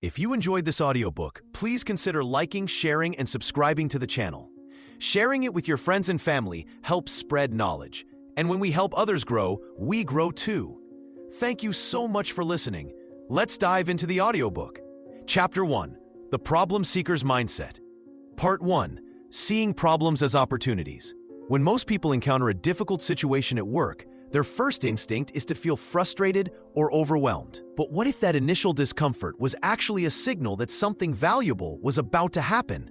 If you enjoyed this audiobook, please consider liking, sharing, and subscribing to the channel. Sharing it with your friends and family helps spread knowledge. And when we help others grow, we grow too. Thank you so much for listening. Let's dive into the audiobook. Chapter 1. The Problem Seeker's Mindset. Part 1. Seeing Problems as Opportunities. When most people encounter a difficult situation at work, their first instinct is to feel frustrated or overwhelmed. But what if that initial discomfort was actually a signal that something valuable was about to happen?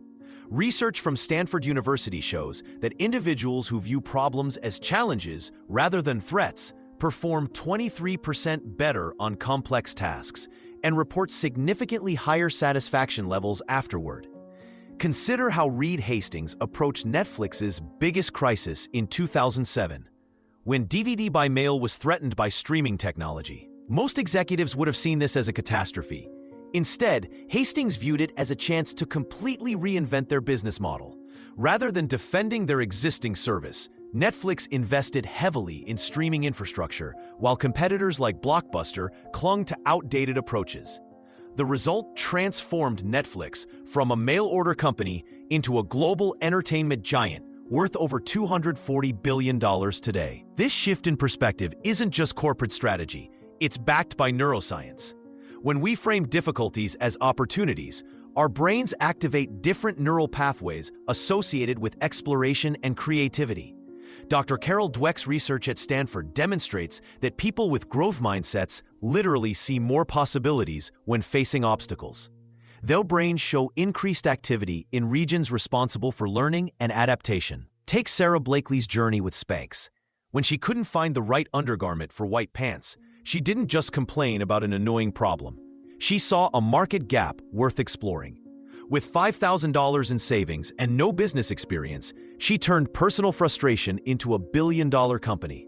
Research from Stanford University shows that individuals who view problems as challenges rather than threats perform 23% better on complex tasks and report significantly higher satisfaction levels afterward. Consider how Reed Hastings approached Netflix's biggest crisis in 2007. When DVD by mail was threatened by streaming technology, most executives would have seen this as a catastrophe. Instead, Hastings viewed it as a chance to completely reinvent their business model. Rather than defending their existing service, Netflix invested heavily in streaming infrastructure, while competitors like Blockbuster clung to outdated approaches. The result transformed Netflix from a mail-order company into a global entertainment giant worth over $240 billion today. This shift in perspective isn't just corporate strategy, it's backed by neuroscience. When we frame difficulties as opportunities, our brains activate different neural pathways associated with exploration and creativity. Dr. Carol Dweck's research at Stanford demonstrates that people with growth mindsets literally see more possibilities when facing obstacles. Their brains show increased activity in regions responsible for learning and adaptation. Take Sarah Blakely's journey with Spanx. When she couldn't find the right undergarment for white pants, she didn't just complain about an annoying problem. She saw a market gap worth exploring. With $5,000 in savings and no business experience, she turned personal frustration into a billion-dollar company.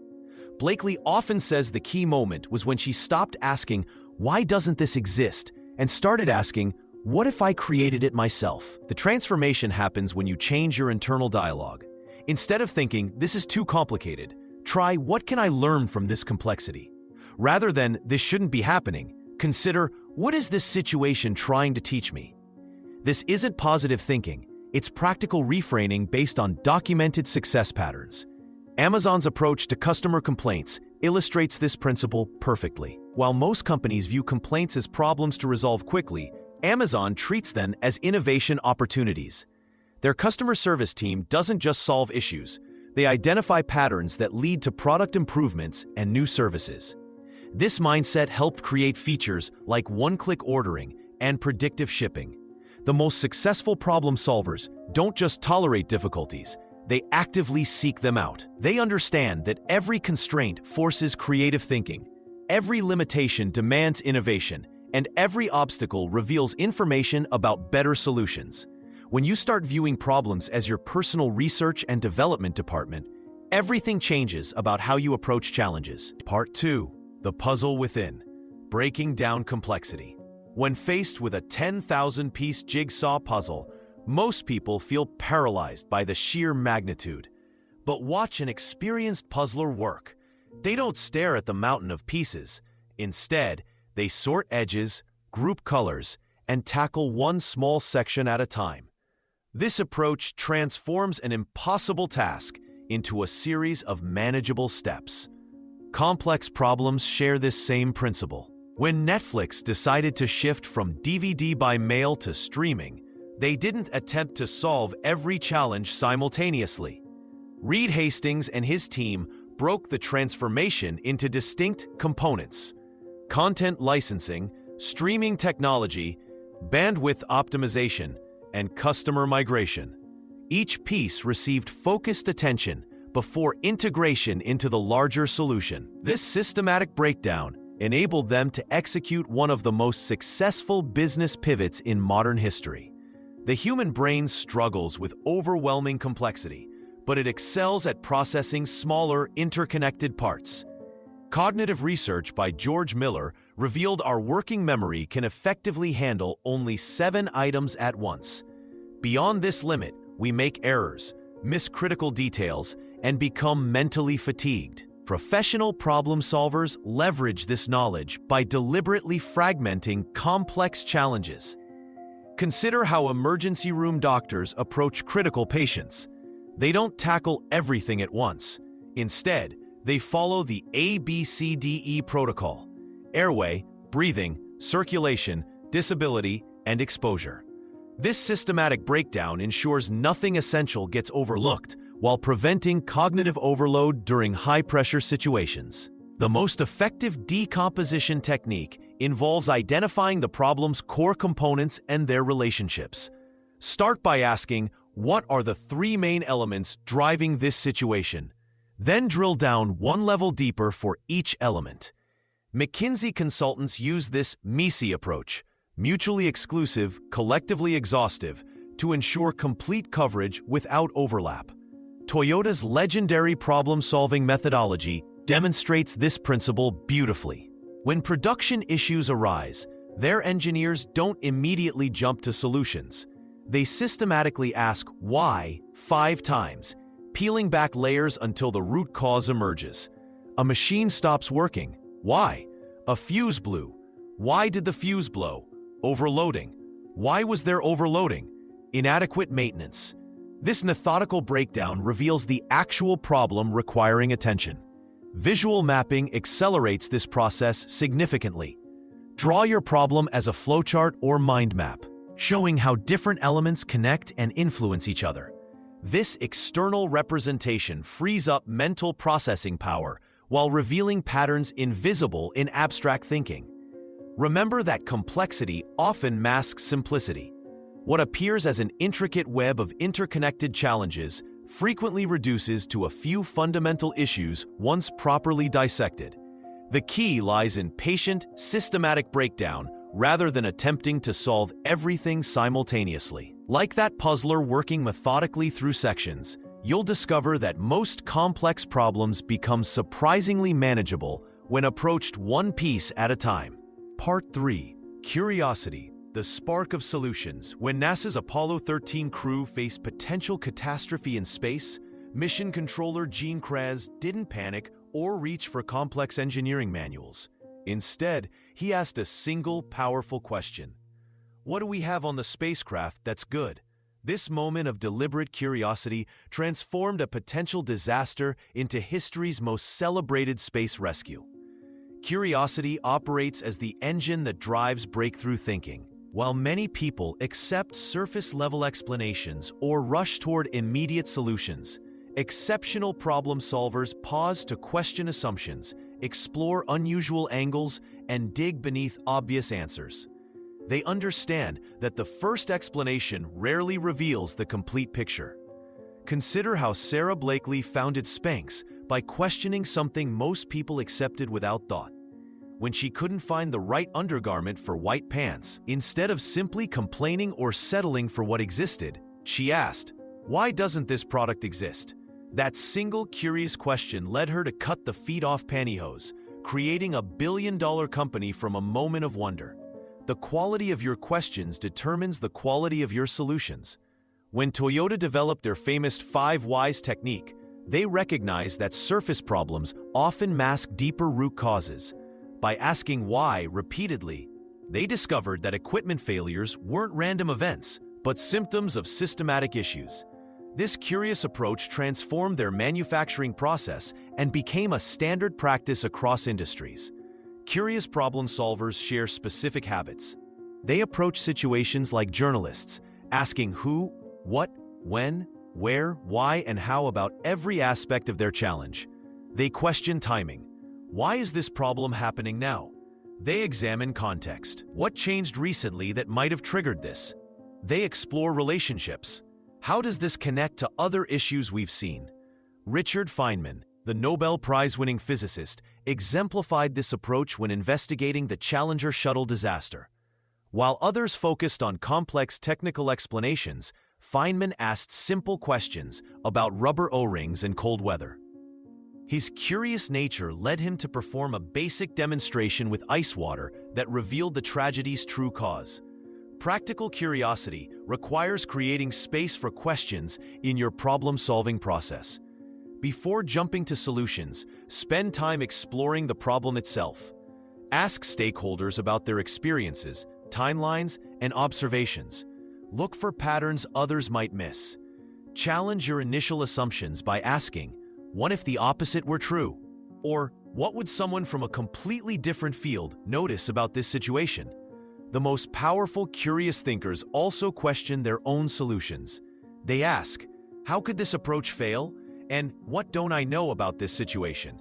Blakely often says the key moment was when she stopped asking, "Why doesn't this exist?" and started asking, "What if I created it myself?" The transformation happens when you change your internal dialogue. Instead of thinking, "This is too complicated," try, "What can I learn from this complexity?" Rather than, "This shouldn't be happening," consider, "What is this situation trying to teach me?" This isn't positive thinking, it's practical reframing based on documented success patterns. Amazon's approach to customer complaints illustrates this principle perfectly. While most companies view complaints as problems to resolve quickly, Amazon treats them as innovation opportunities. Their customer service team doesn't just solve issues, they identify patterns that lead to product improvements and new services. This mindset helped create features like one-click ordering and predictive shipping. The most successful problem solvers don't just tolerate difficulties, they actively seek them out. They understand that every constraint forces creative thinking, every limitation demands innovation, and every obstacle reveals information about better solutions. When you start viewing problems as your personal research and development department, everything changes about how you approach challenges. Part 2. The Puzzle Within. Breaking down complexity. When faced with a 10,000-piece jigsaw puzzle, most people feel paralyzed by the sheer magnitude. But watch an experienced puzzler work. They don't stare at the mountain of pieces. Instead, they sort edges, group colors, and tackle one small section at a time. This approach transforms an impossible task into a series of manageable steps. Complex problems share this same principle. When Netflix decided to shift from DVD by mail to streaming, they didn't attempt to solve every challenge simultaneously. Reed Hastings and his team broke the transformation into distinct components: content licensing, streaming technology, bandwidth optimization, and customer migration. Each piece received focused attention before integration into the larger solution. This systematic breakdown enabled them to execute one of the most successful business pivots in modern history. The human brain struggles with overwhelming complexity, but it excels at processing smaller, interconnected parts. Cognitive research by George Miller revealed our working memory can effectively handle only 7 items at once. Beyond this limit, we make errors, miss critical details, and become mentally fatigued. Professional problem solvers leverage this knowledge by deliberately fragmenting complex challenges. Consider how emergency room doctors approach critical patients. They don't tackle everything at once. Instead, they follow the ABCDE protocol: airway, breathing, circulation, disability, and exposure. This systematic breakdown ensures nothing essential gets overlooked while preventing cognitive overload during high-pressure situations. The most effective decomposition technique involves identifying the problem's core components and their relationships. Start by asking, what are the three main elements driving this situation? Then drill down one level deeper for each element. McKinsey consultants use this MECE approach, mutually exclusive, collectively exhaustive, to ensure complete coverage without overlap. Toyota's legendary problem-solving methodology demonstrates this principle beautifully. When production issues arise, their engineers don't immediately jump to solutions. They systematically ask why 5 times, peeling back layers until the root cause emerges. A machine stops working. Why? A fuse blew. Why did the fuse blow? Overloading. Why was there overloading? Inadequate maintenance. This methodical breakdown reveals the actual problem requiring attention. Visual mapping accelerates this process significantly. Draw your problem as a flowchart or mind map, showing how different elements connect and influence each other. This external representation frees up mental processing power while revealing patterns invisible in abstract thinking. Remember that complexity often masks simplicity. What appears as an intricate web of interconnected challenges frequently reduces to a few fundamental issues once properly dissected. The key lies in patient, systematic breakdown rather than attempting to solve everything simultaneously. Like that puzzler working methodically through sections, you'll discover that most complex problems become surprisingly manageable when approached one piece at a time. Part 3. Curiosity, the spark of solutions. When NASA's Apollo 13 crew faced potential catastrophe in space, mission controller Gene Kras didn't panic or reach for complex engineering manuals. Instead, he asked a single, powerful question. What do we have on the spacecraft that's good? This moment of deliberate curiosity transformed a potential disaster into history's most celebrated space rescue. Curiosity operates as the engine that drives breakthrough thinking. While many people accept surface-level explanations or rush toward immediate solutions, exceptional problem solvers pause to question assumptions, explore unusual angles, and dig beneath obvious answers. They understand that the first explanation rarely reveals the complete picture. Consider how Sarah Blakely founded Spanx by questioning something most people accepted without thought. When she couldn't find the right undergarment for white pants, instead of simply complaining or settling for what existed, she asked, "Why doesn't this product exist?" That single curious question led her to cut the feet-off pantyhose, creating a billion-dollar company from a moment of wonder. The quality of your questions determines the quality of your solutions. When Toyota developed their famous 5 whys technique, they recognized that surface problems often mask deeper root causes. By asking why repeatedly, they discovered that equipment failures weren't random events, but symptoms of systematic issues. This curious approach transformed their manufacturing process and became a standard practice across industries. Curious problem solvers share specific habits. They approach situations like journalists, asking who, what, when, where, why, and how about every aspect of their challenge. They question timing. Why is this problem happening now? They examine context. What changed recently that might have triggered this? They explore relationships. How does this connect to other issues we've seen? Richard Feynman, the Nobel Prize-winning physicist, exemplified this approach when investigating the Challenger shuttle disaster. While others focused on complex technical explanations, Feynman asked simple questions about rubber O-rings and cold weather. His curious nature led him to perform a basic demonstration with ice water that revealed the tragedy's true cause. Practical curiosity requires creating space for questions in your problem-solving process. Before jumping to solutions, spend time exploring the problem itself. Ask stakeholders about their experiences, timelines, and observations. Look for patterns others might miss. Challenge your initial assumptions by asking, "What if the opposite were true?" Or, "What would someone from a completely different field notice about this situation?" The most powerful, curious thinkers also question their own solutions. They ask, "How could this approach fail?" And "What don't I know about this situation?"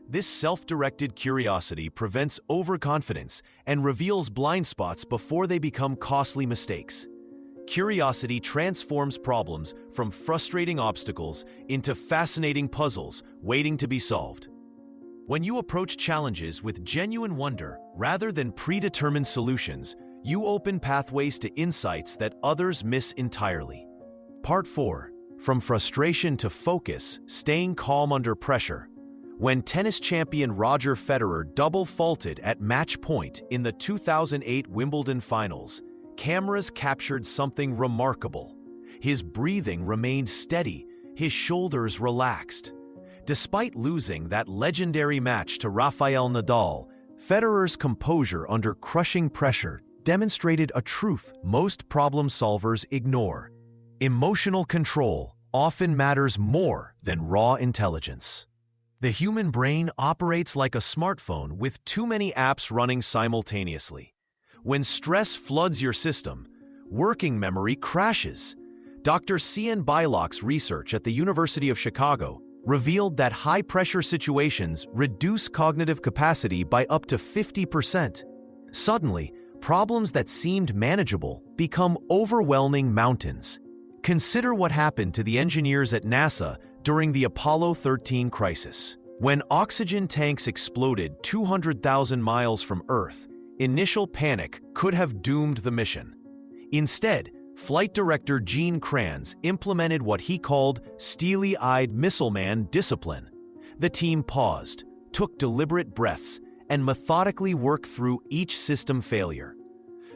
This self-directed curiosity prevents overconfidence and reveals blind spots before they become costly mistakes. Curiosity transforms problems from frustrating obstacles into fascinating puzzles waiting to be solved. When you approach challenges with genuine wonder rather than predetermined solutions, you open pathways to insights that others miss entirely. Part 4. From frustration to focus, staying calm under pressure. When tennis champion Roger Federer double faulted at match point in the 2008 Wimbledon finals, cameras captured something remarkable. His breathing remained steady, his shoulders relaxed. Despite losing that legendary match to Rafael Nadal, Federer's composure under crushing pressure demonstrated a truth most problem solvers ignore. Emotional control often matters more than raw intelligence. The human brain operates like a smartphone with too many apps running simultaneously. When stress floods your system, working memory crashes. Dr. C.N. Bylock's research at the University of Chicago revealed that high-pressure situations reduce cognitive capacity by up to 50%. Suddenly, problems that seemed manageable become overwhelming mountains. Consider what happened to the engineers at NASA during the Apollo 13 crisis. When oxygen tanks exploded 200,000 miles from Earth, initial panic could have doomed the mission. Instead, Flight Director Gene Kranz implemented what he called steely-eyed missileman discipline. The team paused, took deliberate breaths, and methodically worked through each system failure.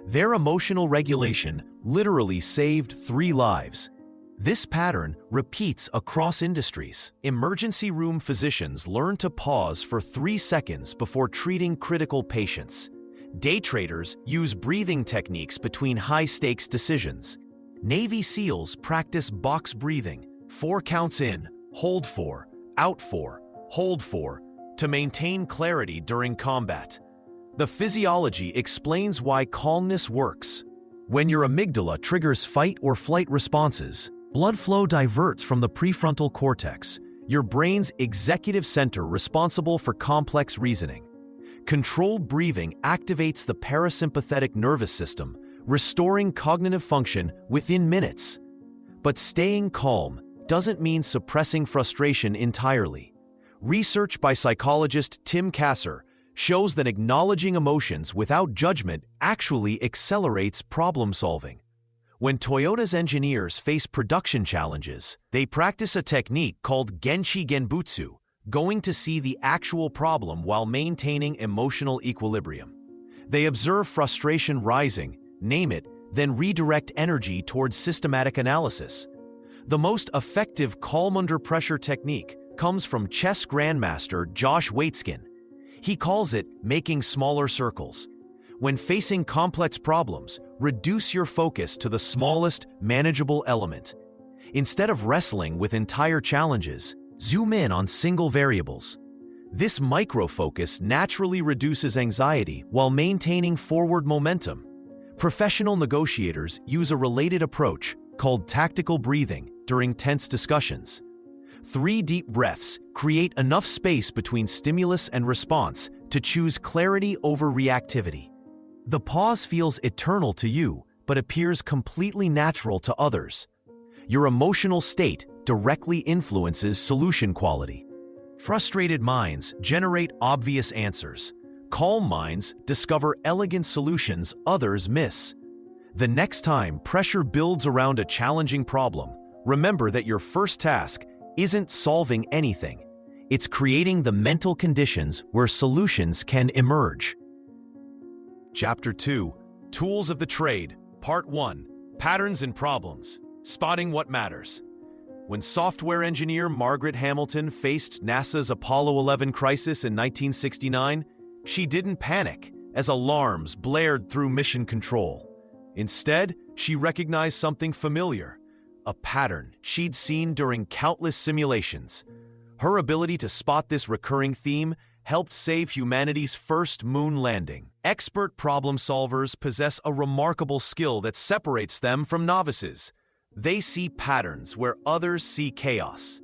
Their emotional regulation literally saved 3 lives. This pattern repeats across industries. Emergency room physicians learn to pause for 3 seconds before treating critical patients. Day traders use breathing techniques between high-stakes decisions. Navy SEALs practice box breathing, 4 counts in, hold 4, out 4, hold 4, to maintain clarity during combat. The physiology explains why calmness works. When your amygdala triggers fight or flight responses, blood flow diverts from the prefrontal cortex, your brain's executive center responsible for complex reasoning. Controlled breathing activates the parasympathetic nervous system, restoring cognitive function within minutes. But staying calm doesn't mean suppressing frustration entirely. Research by psychologist Tim Kasser shows that acknowledging emotions without judgment actually accelerates problem solving. When Toyota's engineers face production challenges, they practice a technique called Genchi Genbutsu, going to see the actual problem while maintaining emotional equilibrium. They observe frustration rising, name it, then redirect energy towards systematic analysis. The most effective calm under pressure technique comes from chess grandmaster Josh Waitzkin. He calls it making smaller circles. When facing complex problems, reduce your focus to the smallest manageable element. Instead of wrestling with entire challenges, zoom in on single variables. This micro-focus naturally reduces anxiety while maintaining forward momentum. Professional negotiators use a related approach called tactical breathing during tense discussions. 3 deep breaths create enough space between stimulus and response to choose clarity over reactivity. The pause feels eternal to you, but appears completely natural to others. Your emotional state directly influences solution quality. Frustrated minds generate obvious answers. Calm minds discover elegant solutions others miss. The next time pressure builds around a challenging problem, remember that your first task isn't solving anything. It's creating the mental conditions where solutions can emerge. Chapter 2, Tools of the Trade, Part 1, Patterns and Problems, Spotting What Matters. When software engineer Margaret Hamilton faced NASA's Apollo 11 crisis in 1969, she didn't panic as alarms blared through mission control. Instead, she recognized something familiar, a pattern she'd seen during countless simulations. Her ability to spot this recurring theme helped save humanity's first moon landing. Expert problem solvers possess a remarkable skill that separates them from novices. They see patterns where others see chaos.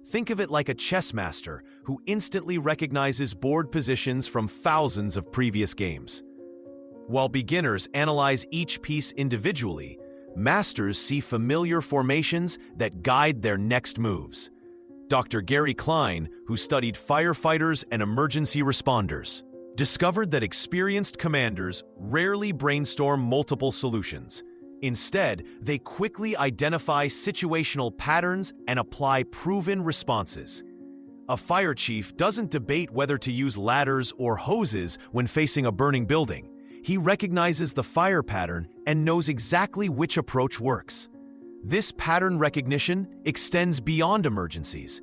Think of it like a chess master who instantly recognizes board positions from thousands of previous games. While beginners analyze each piece individually, masters see familiar formations that guide their next moves. Dr. Gary Klein, who studied firefighters and emergency responders, discovered that experienced commanders rarely brainstorm multiple solutions. Instead, they quickly identify situational patterns and apply proven responses. A fire chief doesn't debate whether to use ladders or hoses when facing a burning building. He recognizes the fire pattern and knows exactly which approach works. This pattern recognition extends beyond emergencies.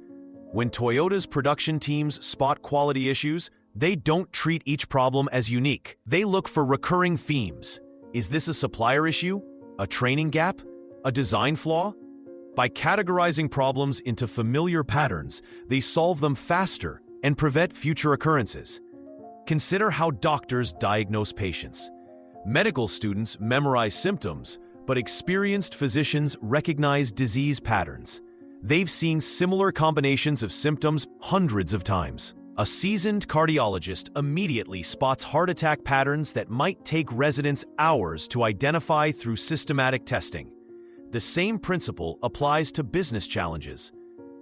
When Toyota's production teams spot quality issues, they don't treat each problem as unique. They look for recurring themes. Is this a supplier issue? A training gap? A design flaw? By categorizing problems into familiar patterns, they solve them faster and prevent future occurrences. Consider how doctors diagnose patients. Medical students memorize symptoms, but experienced physicians recognize disease patterns. They've seen similar combinations of symptoms hundreds of times. A seasoned cardiologist immediately spots heart attack patterns that might take residents hours to identify through systematic testing. The same principle applies to business challenges.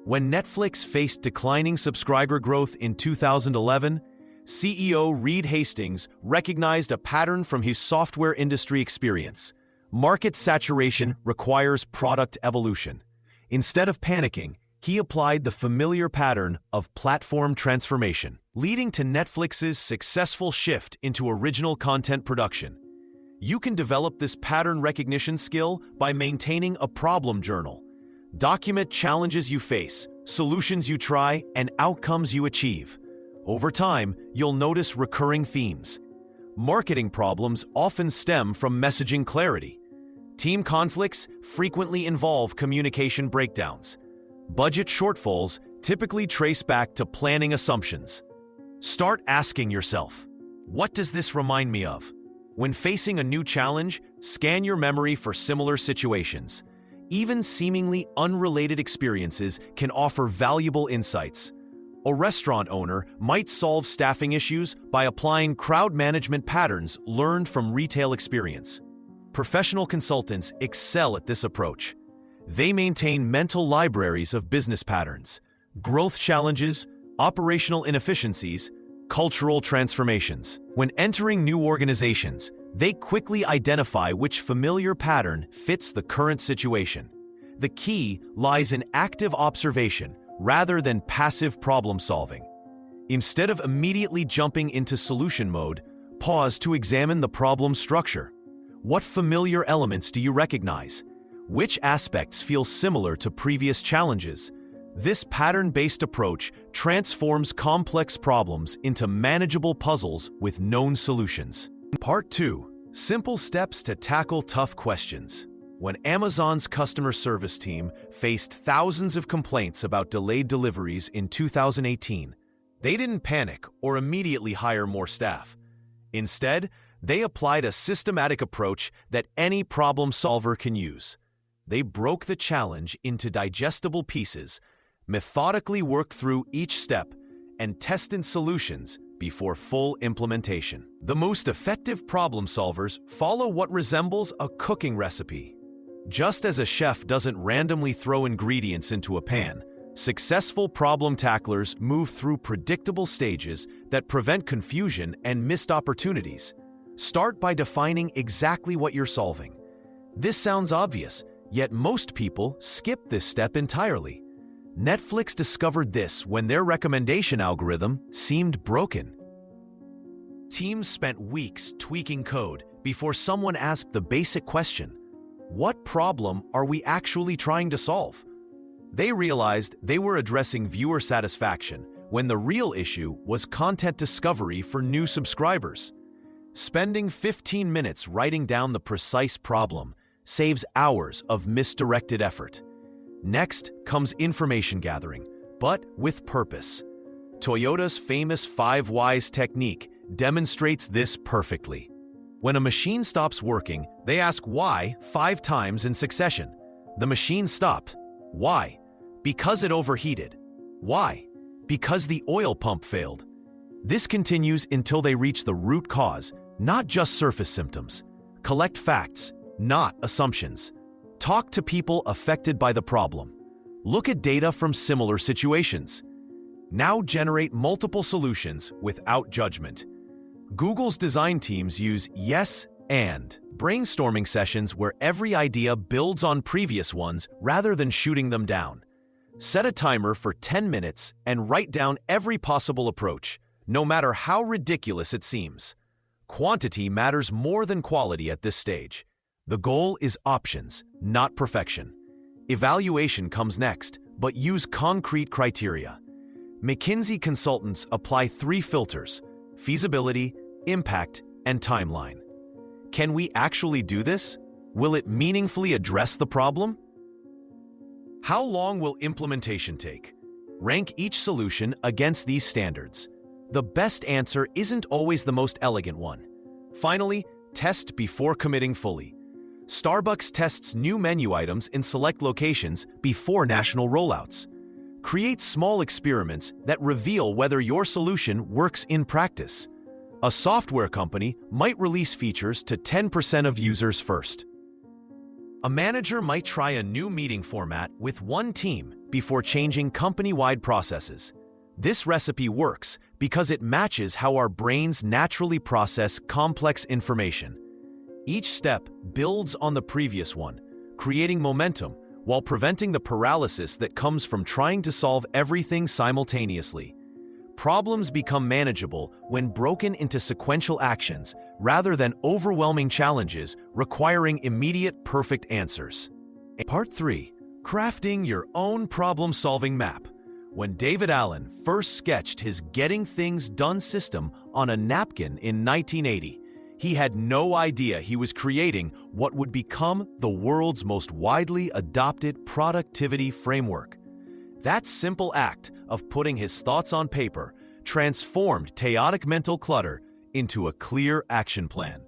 When Netflix faced declining subscriber growth in 2011, CEO Reed Hastings recognized a pattern from his software industry experience. Market saturation requires product evolution. Instead of panicking, he applied the familiar pattern of platform transformation, leading to Netflix's successful shift into original content production. You can develop this pattern recognition skill by maintaining a problem journal. Document challenges you face, solutions you try, and outcomes you achieve. Over time, you'll notice recurring themes. Marketing problems often stem from messaging clarity. Team conflicts frequently involve communication breakdowns. Budget shortfalls typically trace back to planning assumptions. Start asking yourself, what does this remind me of? When facing a new challenge, scan your memory for similar situations. Even seemingly unrelated experiences can offer valuable insights. A restaurant owner might solve staffing issues by applying crowd management patterns learned from retail experience. Professional consultants excel at this approach. They maintain mental libraries of business patterns, growth challenges, operational inefficiencies, cultural transformations. When entering new organizations, they quickly identify which familiar pattern fits the current situation. The key lies in active observation rather than passive problem solving. Instead of immediately jumping into solution mode, pause to examine the problem structure. What familiar elements do you recognize? Which aspects feel similar to previous challenges? This pattern-based approach transforms complex problems into manageable puzzles with known solutions. Part 2. Simple steps to tackle tough questions. When Amazon's customer service team faced thousands of complaints about delayed deliveries in 2018, they didn't panic or immediately hire more staff. Instead, they applied a systematic approach that any problem solver can use. They broke the challenge into digestible pieces, methodically worked through each step, and tested solutions before full implementation. The most effective problem solvers follow what resembles a cooking recipe. Just as a chef doesn't randomly throw ingredients into a pan, successful problem tacklers move through predictable stages that prevent confusion and missed opportunities. Start by defining exactly what you're solving. This sounds obvious, yet most people skip this step entirely. Netflix discovered this when their recommendation algorithm seemed broken. Teams spent weeks tweaking code before someone asked the basic question, what problem are we actually trying to solve? They realized they were addressing viewer satisfaction when the real issue was content discovery for new subscribers. Spending 15 minutes writing down the precise problem saves hours of misdirected effort. Next comes information gathering, but with purpose. Toyota's famous 5 whys technique demonstrates this perfectly. When a machine stops working, they ask why 5 times in succession. The machine stopped. Why? Because it overheated. Why? Because the oil pump failed. This continues until they reach the root cause, not just surface symptoms. Collect facts, not assumptions. Talk to people affected by the problem. Look at data from similar situations. Now generate multiple solutions without judgment. Google's design teams use yes and brainstorming sessions where every idea builds on previous ones rather than shooting them down. Set a timer for 10 minutes and write down every possible approach, no matter how ridiculous it seems. Quantity matters more than quality at this stage. The goal is options, not perfection. Evaluation comes next, but use concrete criteria. McKinsey consultants apply 3 filters: feasibility, impact, and timeline. Can we actually do this? Will it meaningfully address the problem? How long will implementation take? Rank each solution against these standards. The best answer isn't always the most elegant one. Finally, test before committing fully. Starbucks tests new menu items in select locations before national rollouts. Create small experiments that reveal whether your solution works in practice. A software company might release features to 10% of users first. A manager might try a new meeting format with one team before changing company-wide processes. This recipe works because it matches how our brains naturally process complex information. Each step builds on the previous one, creating momentum while preventing the paralysis that comes from trying to solve everything simultaneously. Problems become manageable when broken into sequential actions rather than overwhelming challenges requiring immediate perfect answers. Part 3. Crafting your own problem-solving map. When David Allen first sketched his Getting Things Done system on a napkin in 1980, he had no idea he was creating what would become the world's most widely adopted productivity framework. That simple act of putting his thoughts on paper transformed chaotic mental clutter into a clear action plan.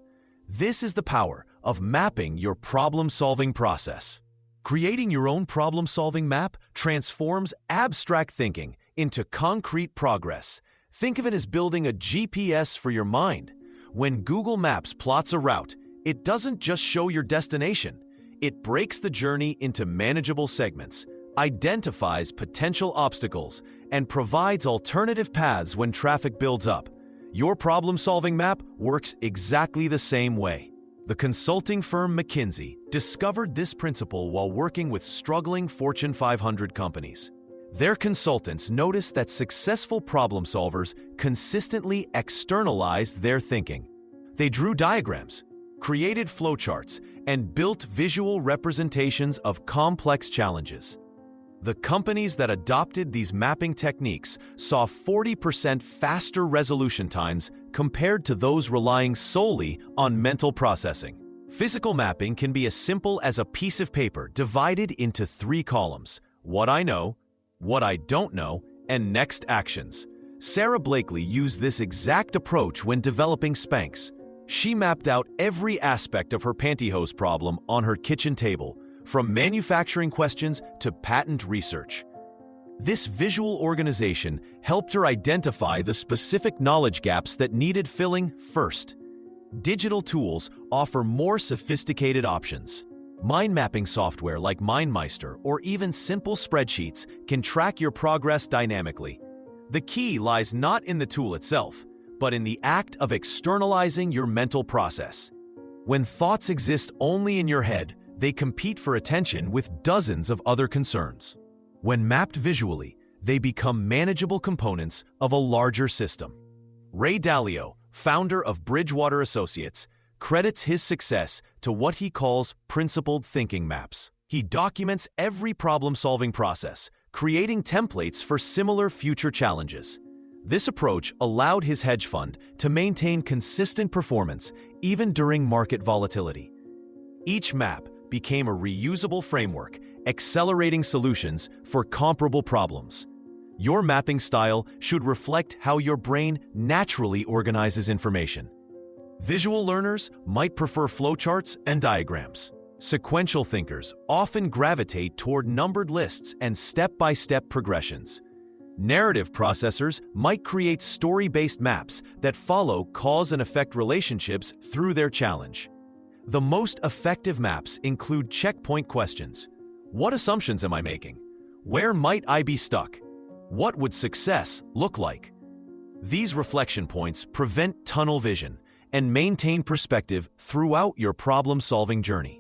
This is the power of mapping your problem-solving process. Creating your own problem-solving map transforms abstract thinking into concrete progress. Think of it as building a GPS for your mind. When Google Maps plots a route, it doesn't just show your destination. It breaks the journey into manageable segments, identifies potential obstacles, and provides alternative paths when traffic builds up. Your problem-solving map works exactly the same way. The consulting firm McKinsey discovered this principle while working with struggling Fortune 500 companies. Their consultants noticed that successful problem solvers consistently externalized their thinking. They drew diagrams, created flowcharts, and built visual representations of complex challenges. The companies that adopted these mapping techniques saw 40% faster resolution times compared to those relying solely on mental processing. Physical mapping can be as simple as a piece of paper divided into 3 columns: what I know, what I don't know, and next actions. Sarah Blakely used this exact approach when developing Spanx. She mapped out every aspect of her pantyhose problem on her kitchen table, from manufacturing questions to patent research. This visual organization helped her identify the specific knowledge gaps that needed filling first. Digital tools offer more sophisticated options. Mind mapping software like MindMeister or even simple spreadsheets can track your progress dynamically. The key lies not in the tool itself, but in the act of externalizing your mental process. When thoughts exist only in your head, they compete for attention with dozens of other concerns. When mapped visually, they become manageable components of a larger system. Ray Dalio, founder of Bridgewater Associates, credits his success to what he calls principled thinking maps. He documents every problem-solving process, creating templates for similar future challenges. This approach allowed his hedge fund to maintain consistent performance even during market volatility. Each map became a reusable framework, accelerating solutions for comparable problems. Your mapping style should reflect how your brain naturally organizes information. Visual learners might prefer flowcharts and diagrams. Sequential thinkers often gravitate toward numbered lists and step-by-step progressions. Narrative processors might create story-based maps that follow cause and effect relationships through their challenge. The most effective maps include checkpoint questions. What assumptions am I making? Where might I be stuck? What would success look like? These reflection points prevent tunnel vision and maintain perspective throughout your problem-solving journey.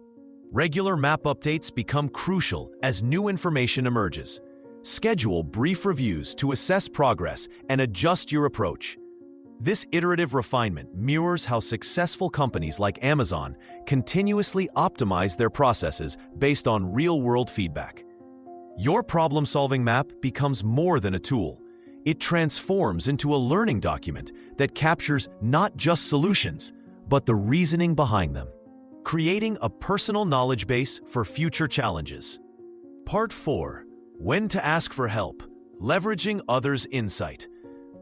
Regular map updates become crucial as new information emerges. Schedule brief reviews to assess progress and adjust your approach. This iterative refinement mirrors how successful companies like Amazon continuously optimize their processes based on real-world feedback. Your problem-solving map becomes more than a tool. It transforms into a learning document that captures not just solutions, but the reasoning behind them, creating a personal knowledge base for future challenges. Part 4. When to ask for help. Leveraging others' insight.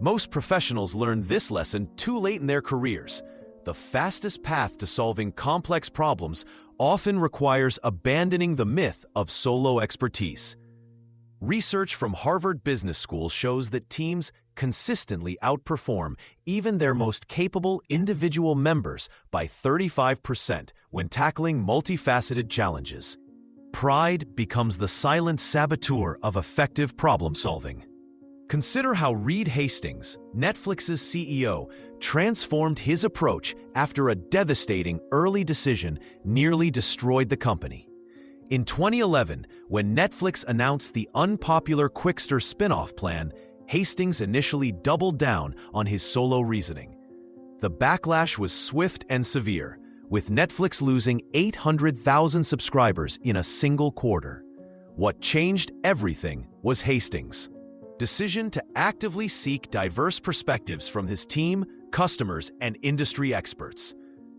Most professionals learn this lesson too late in their careers. The fastest path to solving complex problems often requires abandoning the myth of solo expertise. Research from Harvard Business School shows that teams consistently outperform even their most capable individual members by 35% when tackling multifaceted challenges. Pride becomes the silent saboteur of effective problem-solving. Consider how Reed Hastings, Netflix's CEO, transformed his approach after a devastating early decision nearly destroyed the company. In 2011, when Netflix announced the unpopular Quickster spin-off plan, Hastings initially doubled down on his solo reasoning. The backlash was swift and severe, with Netflix losing 800,000 subscribers in a single quarter. What changed everything was Hastings' decision to actively seek diverse perspectives from his team, customers, and industry experts.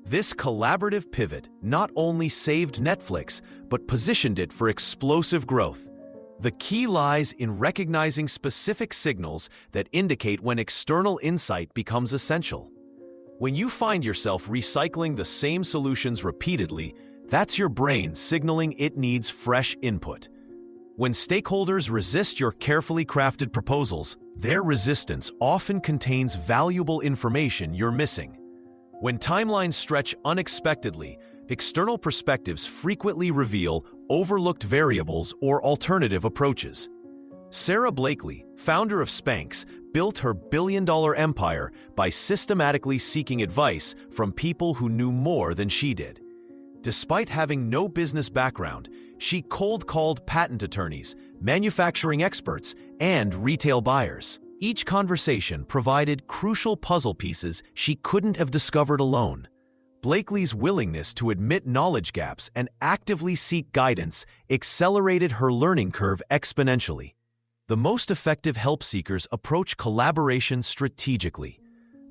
This collaborative pivot not only saved Netflix, but positioned it for explosive growth. The key lies in recognizing specific signals that indicate when external insight becomes essential. When you find yourself recycling the same solutions repeatedly, that's your brain signaling it needs fresh input. When stakeholders resist your carefully crafted proposals, their resistance often contains valuable information you're missing. When timelines stretch unexpectedly, external perspectives frequently reveal overlooked variables or alternative approaches. Sarah Blakely, founder of Spanx, built her billion-dollar empire by systematically seeking advice from people who knew more than she did. Despite having no business background, she cold-called patent attorneys, manufacturing experts, and retail buyers. Each conversation provided crucial puzzle pieces she couldn't have discovered alone. Blakely's willingness to admit knowledge gaps and actively seek guidance accelerated her learning curve exponentially. The most effective help seekers approach collaboration strategically.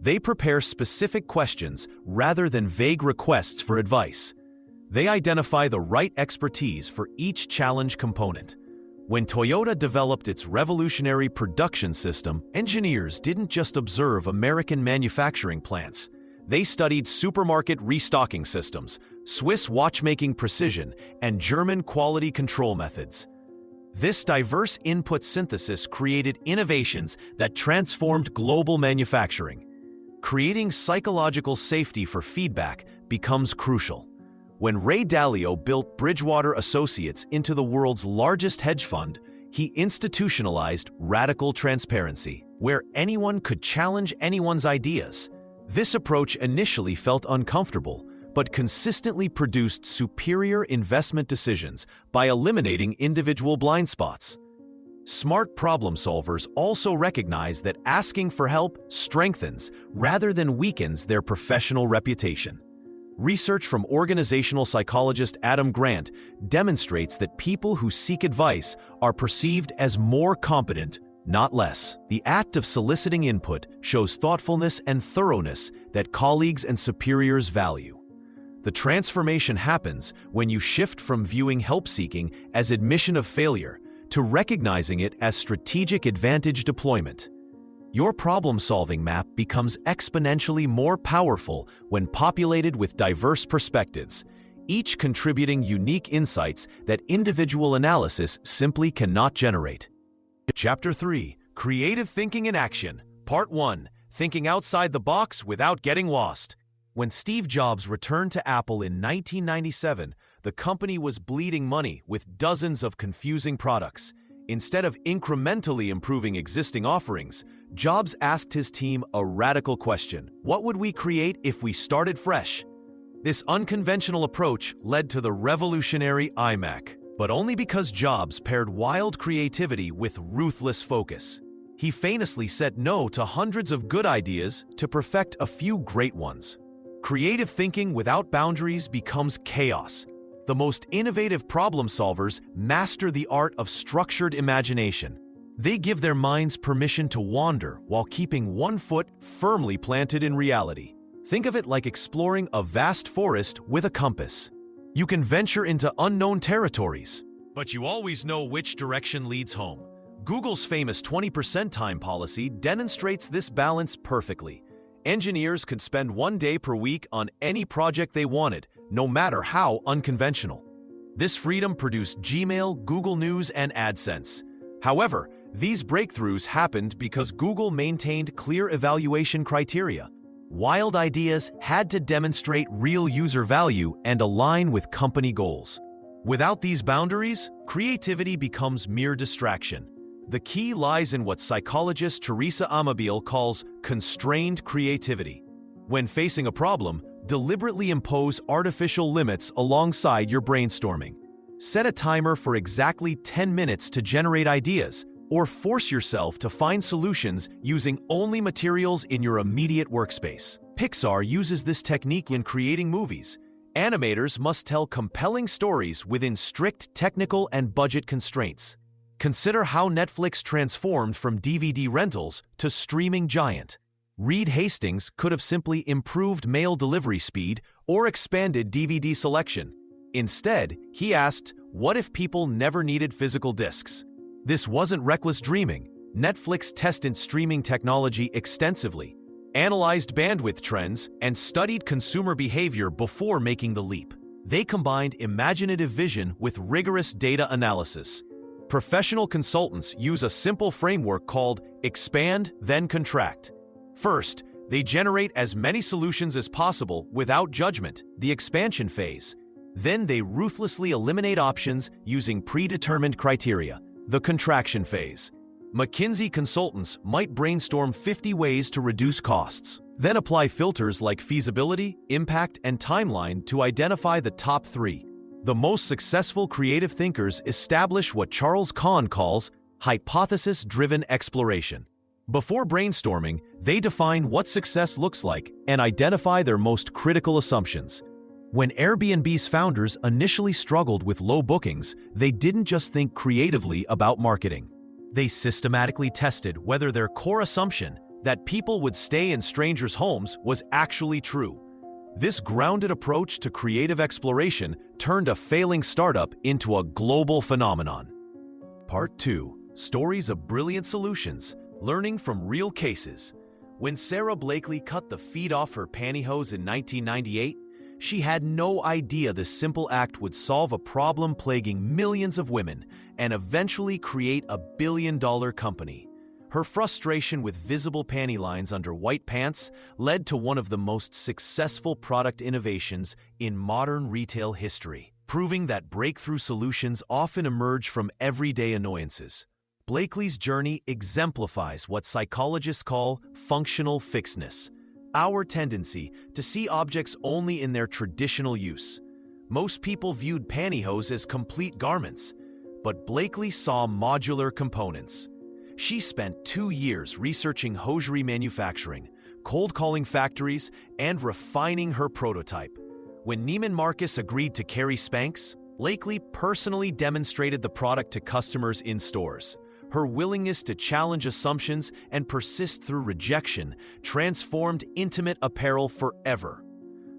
They prepare specific questions rather than vague requests for advice. They identify the right expertise for each challenge component. When Toyota developed its revolutionary production system, engineers didn't just observe American manufacturing plants. They studied supermarket restocking systems, Swiss watchmaking precision, and German quality control methods. This diverse input synthesis created innovations that transformed global manufacturing. Creating psychological safety for feedback becomes crucial. When Ray Dalio built Bridgewater Associates into the world's largest hedge fund, he institutionalized radical transparency, where anyone could challenge anyone's ideas. This approach initially felt uncomfortable, but consistently produced superior investment decisions by eliminating individual blind spots. Smart problem solvers also recognize that asking for help strengthens rather than weakens their professional reputation. Research from organizational psychologist Adam Grant demonstrates that people who seek advice are perceived as more competent, not less. The act of soliciting input shows thoughtfulness and thoroughness that colleagues and superiors value. The transformation happens when you shift from viewing help-seeking as admission of failure to recognizing it as strategic advantage deployment. Your problem-solving map becomes exponentially more powerful when populated with diverse perspectives, each contributing unique insights that individual analysis simply cannot generate. Chapter 3: Creative Thinking in Action. Part 1: Thinking Outside the Box Without Getting Lost. When Steve Jobs returned to Apple in 1997, the company was bleeding money with dozens of confusing products. Instead of incrementally improving existing offerings, Jobs asked his team a radical question: what would we create if we started fresh? This unconventional approach led to the revolutionary iMac, but only because Jobs paired wild creativity with ruthless focus. He famously said no to hundreds of good ideas to perfect a few great ones. Creative thinking without boundaries becomes chaos. The most innovative problem solvers master the art of structured imagination. They give their minds permission to wander while keeping one foot firmly planted in reality. Think of it like exploring a vast forest with a compass. You can venture into unknown territories, but you always know which direction leads home. Google's famous 20% time policy demonstrates this balance perfectly. Engineers could spend 1 day per week on any project they wanted, no matter how unconventional. This freedom produced Gmail, Google News, and AdSense. However, these breakthroughs happened because Google maintained clear evaluation criteria. Wild ideas had to demonstrate real user value and align with company goals. Without these boundaries, creativity becomes mere distraction. The key lies in what psychologist Teresa Amabile calls constrained creativity. When facing a problem, deliberately impose artificial limits alongside your brainstorming. Set a timer for exactly 10 minutes to generate ideas, or force yourself to find solutions using only materials in your immediate workspace. Pixar uses this technique in creating movies. Animators must tell compelling stories within strict technical and budget constraints. Consider how Netflix transformed from DVD rentals to streaming giant. Reed Hastings could have simply improved mail delivery speed or expanded DVD selection. Instead, he asked, what if people never needed physical discs? This wasn't reckless dreaming. Netflix tested streaming technology extensively, analyzed bandwidth trends, and studied consumer behavior before making the leap. They combined imaginative vision with rigorous data analysis. Professional consultants use a simple framework called expand, then contract. First, they generate as many solutions as possible without judgment, the expansion phase. Then they ruthlessly eliminate options using predetermined criteria, the contraction phase. McKinsey consultants might brainstorm 50 ways to reduce costs, then apply filters like feasibility, impact, and timeline to identify the top 3. The most successful creative thinkers establish what Charles Kahn calls hypothesis-driven exploration. Before brainstorming, they define what success looks like and identify their most critical assumptions. When Airbnb's founders initially struggled with low bookings, they didn't just think creatively about marketing. They systematically tested whether their core assumption that people would stay in strangers' homes was actually true. This grounded approach to creative exploration turned a failing startup into a global phenomenon. Part 2: Stories of Brilliant Solutions. Learning from Real Cases. When Sarah Blakely cut the feet off her pantyhose in 1998, she had no idea this simple act would solve a problem plaguing millions of women and eventually create a billion-dollar company. Her frustration with visible panty lines under white pants led to one of the most successful product innovations in modern retail history, proving that breakthrough solutions often emerge from everyday annoyances. Blakely's journey exemplifies what psychologists call functional fixedness, our tendency to see objects only in their traditional use. Most people viewed pantyhose as complete garments, but Blakely saw modular components. She spent 2 years researching hosiery manufacturing, cold calling factories, and refining her prototype. When Neiman Marcus agreed to carry Spanx, Blakely personally demonstrated the product to customers in stores. Her willingness to challenge assumptions and persist through rejection transformed intimate apparel forever.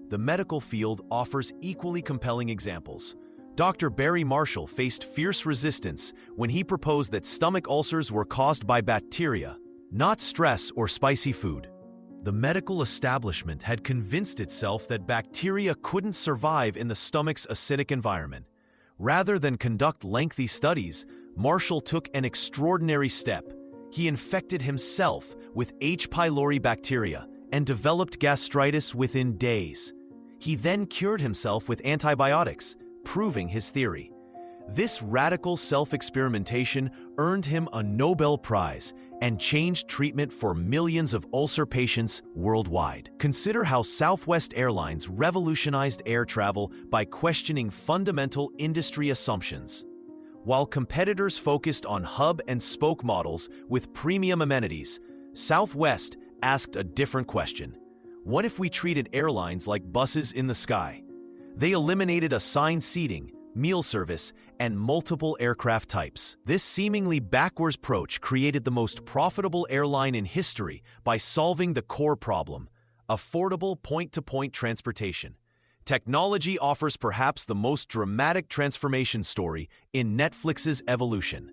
The medical field offers equally compelling examples. Dr. Barry Marshall faced fierce resistance when he proposed that stomach ulcers were caused by bacteria, not stress or spicy food. The medical establishment had convinced itself that bacteria couldn't survive in the stomach's acidic environment. Rather than conduct lengthy studies, Marshall took an extraordinary step. He infected himself with H. pylori bacteria and developed gastritis within days. He then cured himself with antibiotics, proving his theory. This radical self-experimentation earned him a Nobel Prize and changed treatment for millions of ulcer patients worldwide. Consider how Southwest Airlines revolutionized air travel by questioning fundamental industry assumptions. While competitors focused on hub-and-spoke models with premium amenities, Southwest asked a different question. What if we treated airlines like buses in the sky? They eliminated assigned seating, meal service, and multiple aircraft types. This seemingly backwards approach created the most profitable airline in history by solving the core problem: affordable point-to-point transportation. Technology offers perhaps the most dramatic transformation story in Netflix's evolution.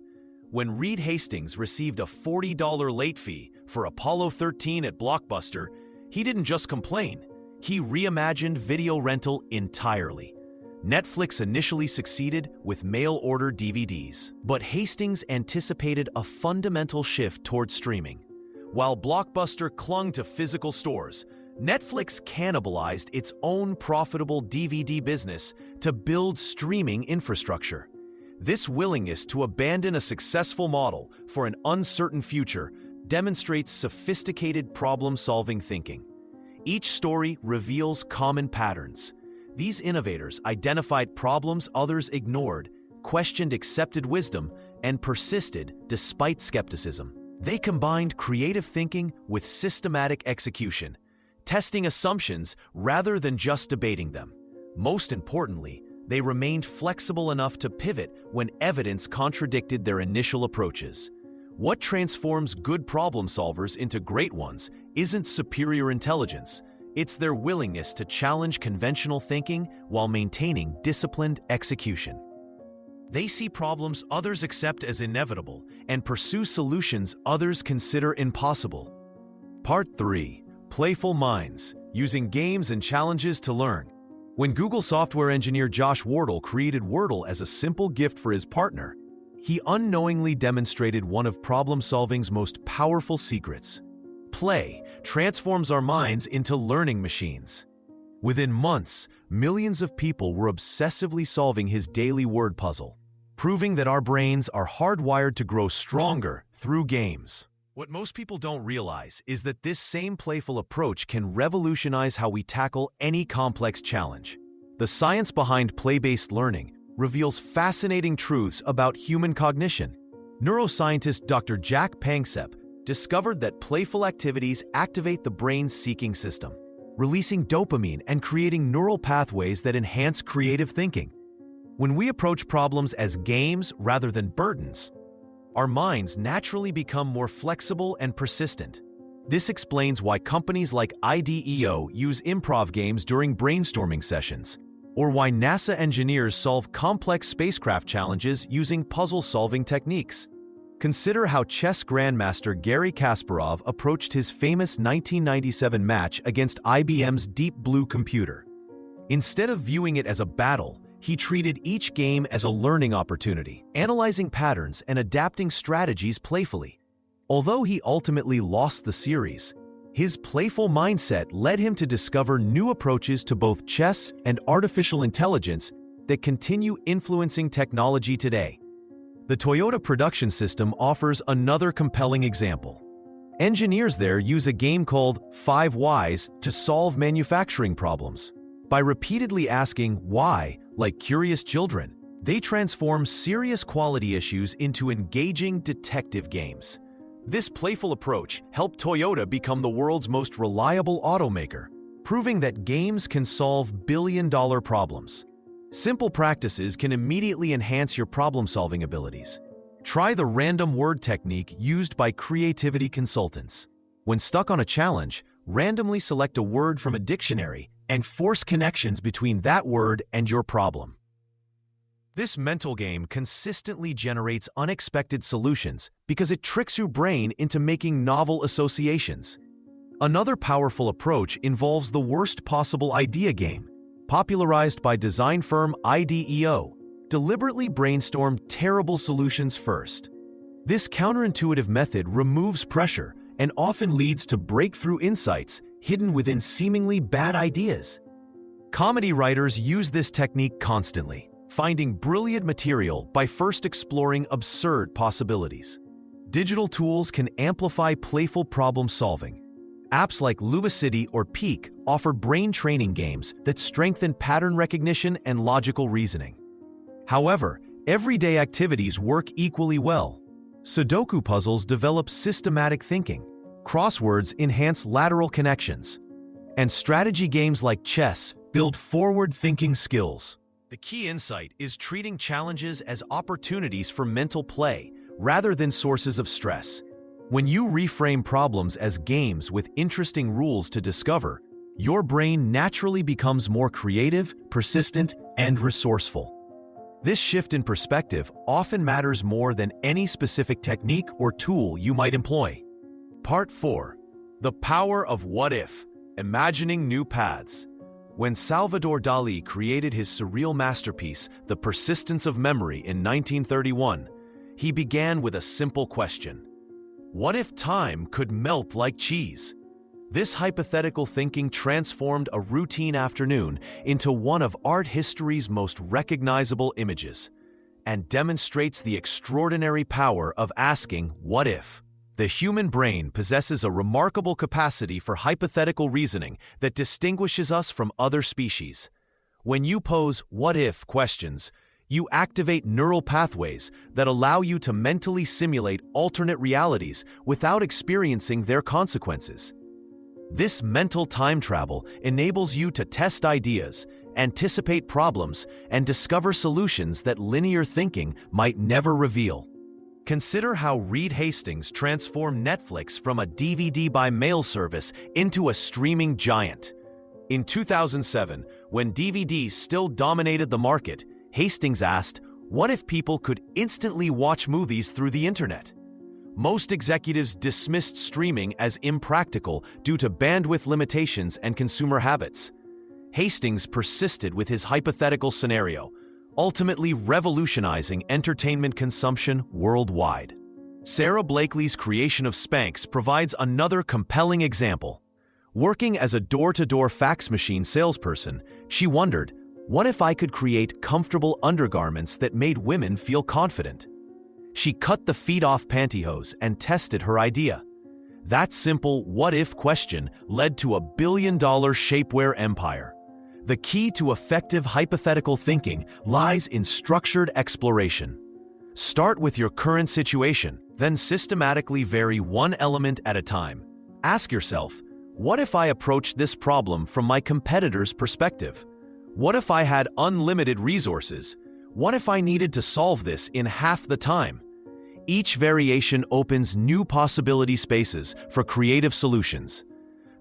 When Reed Hastings received a $40 late fee for Apollo 13 at Blockbuster, he didn't just complain, he reimagined video rental entirely. Netflix initially succeeded with mail-order DVDs, but Hastings anticipated a fundamental shift toward streaming. While Blockbuster clung to physical stores, Netflix cannibalized its own profitable DVD business to build streaming infrastructure. This willingness to abandon a successful model for an uncertain future demonstrates sophisticated problem-solving thinking. Each story reveals common patterns. These innovators identified problems others ignored, questioned accepted wisdom, and persisted despite skepticism. They combined creative thinking with systematic execution, testing assumptions rather than just debating them. Most importantly, they remained flexible enough to pivot when evidence contradicted their initial approaches. What transforms good problem solvers into great ones isn't superior intelligence. It's their willingness to challenge conventional thinking while maintaining disciplined execution. They see problems others accept as inevitable and pursue solutions others consider impossible. Part 3. Playful Minds, Using Games and Challenges to Learn. When Google software engineer Josh Wardle created Wordle as a simple gift for his partner, he unknowingly demonstrated one of problem-solving's most powerful secrets. Play transforms our minds into learning machines. Within months, millions of people were obsessively solving his daily word puzzle, proving that our brains are hardwired to grow stronger through games. What most people don't realize is that this same playful approach can revolutionize how we tackle any complex challenge. The science behind play-based learning reveals fascinating truths about human cognition. Neuroscientist Dr. Jack Panksepp discovered that playful activities activate the brain's seeking system, releasing dopamine and creating neural pathways that enhance creative thinking. When we approach problems as games rather than burdens, our minds naturally become more flexible and persistent. This explains why companies like IDEO use improv games during brainstorming sessions, or why NASA engineers solve complex spacecraft challenges using puzzle-solving techniques. Consider how chess grandmaster Garry Kasparov approached his famous 1997 match against IBM's Deep Blue computer. Instead of viewing it as a battle, he treated each game as a learning opportunity, analyzing patterns and adapting strategies playfully. Although he ultimately lost the series, his playful mindset led him to discover new approaches to both chess and artificial intelligence that continue influencing technology today. The Toyota production system offers another compelling example. Engineers there use a game called 5 Whys to solve manufacturing problems. By repeatedly asking why, like curious children, they transform serious quality issues into engaging detective games. This playful approach helped Toyota become the world's most reliable automaker, proving that games can solve billion-dollar problems. Simple practices can immediately enhance your problem-solving abilities. Try the random word technique used by creativity consultants. When stuck on a challenge, randomly select a word from a dictionary and force connections between that word and your problem. This mental game consistently generates unexpected solutions because it tricks your brain into making novel associations. Another powerful approach involves the worst possible idea game, popularized by design firm IDEO. Deliberately brainstorm terrible solutions first. This counterintuitive method removes pressure and often leads to breakthrough insights hidden within seemingly bad ideas. Comedy writers use this technique constantly, finding brilliant material by first exploring absurd possibilities. Digital tools can amplify playful problem-solving. Apps like Lumicity or Peak offer brain training games that strengthen pattern recognition and logical reasoning. However, everyday activities work equally well. Sudoku puzzles develop systematic thinking, crosswords enhance lateral connections, and strategy games like chess build forward-thinking skills. The key insight is treating challenges as opportunities for mental play rather than sources of stress. When you reframe problems as games with interesting rules to discover, your brain naturally becomes more creative, persistent, and resourceful. This shift in perspective often matters more than any specific technique or tool you might employ. Part 4. The Power of What If, Imagining New Paths. When Salvador Dali created his surreal masterpiece, The Persistence of Memory, in 1931, he began with a simple question. What if time could melt like cheese? This hypothetical thinking transformed a routine afternoon into one of art history's most recognizable images, and demonstrates the extraordinary power of asking, what if? The human brain possesses a remarkable capacity for hypothetical reasoning that distinguishes us from other species. When you pose what-if questions, you activate neural pathways that allow you to mentally simulate alternate realities without experiencing their consequences. This mental time travel enables you to test ideas, anticipate problems, and discover solutions that linear thinking might never reveal. Consider how Reed Hastings transformed Netflix from a DVD by mail service into a streaming giant. In 2007, when DVDs still dominated the market, Hastings asked, what if people could instantly watch movies through the internet? Most executives dismissed streaming as impractical due to bandwidth limitations and consumer habits. Hastings persisted with his hypothetical scenario, ultimately revolutionizing entertainment consumption worldwide. Sarah Blakely's creation of Spanx provides another compelling example. Working as a door-to-door fax machine salesperson, she wondered, what if I could create comfortable undergarments that made women feel confident? She cut the feet-off pantyhose and tested her idea. That simple what-if question led to a billion-dollar shapewear empire. The key to effective hypothetical thinking lies in structured exploration. Start with your current situation, then systematically vary one element at a time. Ask yourself, what if I approached this problem from my competitor's perspective? What if I had unlimited resources? What if I needed to solve this in half the time? Each variation opens new possibility spaces for creative solutions.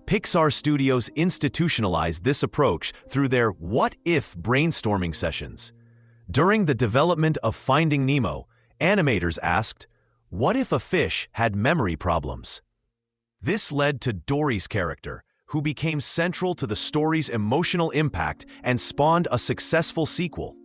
Pixar Studios institutionalized this approach through their what-if brainstorming sessions. During the development of Finding Nemo, animators asked, what if a fish had memory problems? This led to Dory's character, who became central to the story's emotional impact and spawned a successful sequel.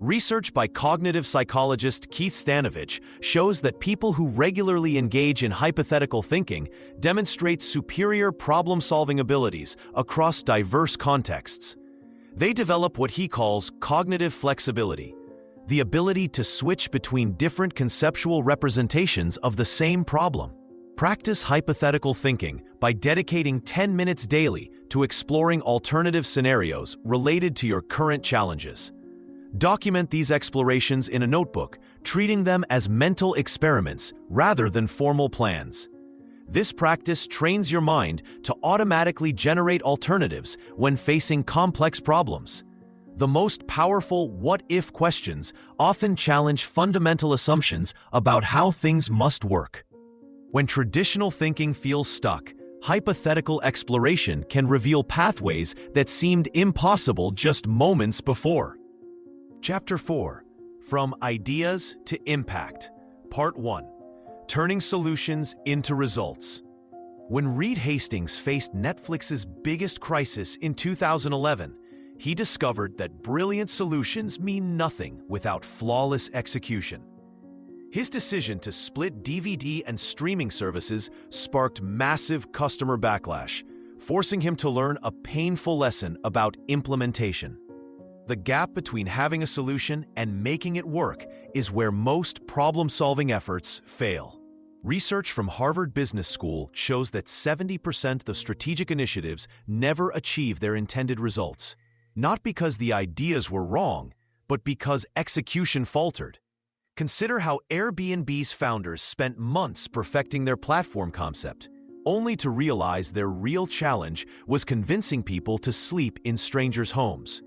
Research by cognitive psychologist Keith Stanovich shows that people who regularly engage in hypothetical thinking demonstrate superior problem-solving abilities across diverse contexts. They develop what he calls cognitive flexibility, the ability to switch between different conceptual representations of the same problem. Practice hypothetical thinking by dedicating 10 minutes daily to exploring alternative scenarios related to your current challenges. Document these explorations in a notebook, treating them as mental experiments rather than formal plans. This practice trains your mind to automatically generate alternatives when facing complex problems. The most powerful what-if questions often challenge fundamental assumptions about how things must work. When traditional thinking feels stuck, hypothetical exploration can reveal pathways that seemed impossible just moments before. Chapter 4. From Ideas to Impact. Part 1. Turning Solutions into Results. When Reed Hastings faced Netflix's biggest crisis in 2011, he discovered that brilliant solutions mean nothing without flawless execution. His decision to split DVD and streaming services sparked massive customer backlash, forcing him to learn a painful lesson about implementation. The gap between having a solution and making it work is where most problem-solving efforts fail. Research from Harvard Business School shows that 70% of strategic initiatives never achieve their intended results, not because the ideas were wrong, but because execution faltered. Consider how Airbnb's founders spent months perfecting their platform concept, only to realize their real challenge was convincing people to sleep in strangers' homes.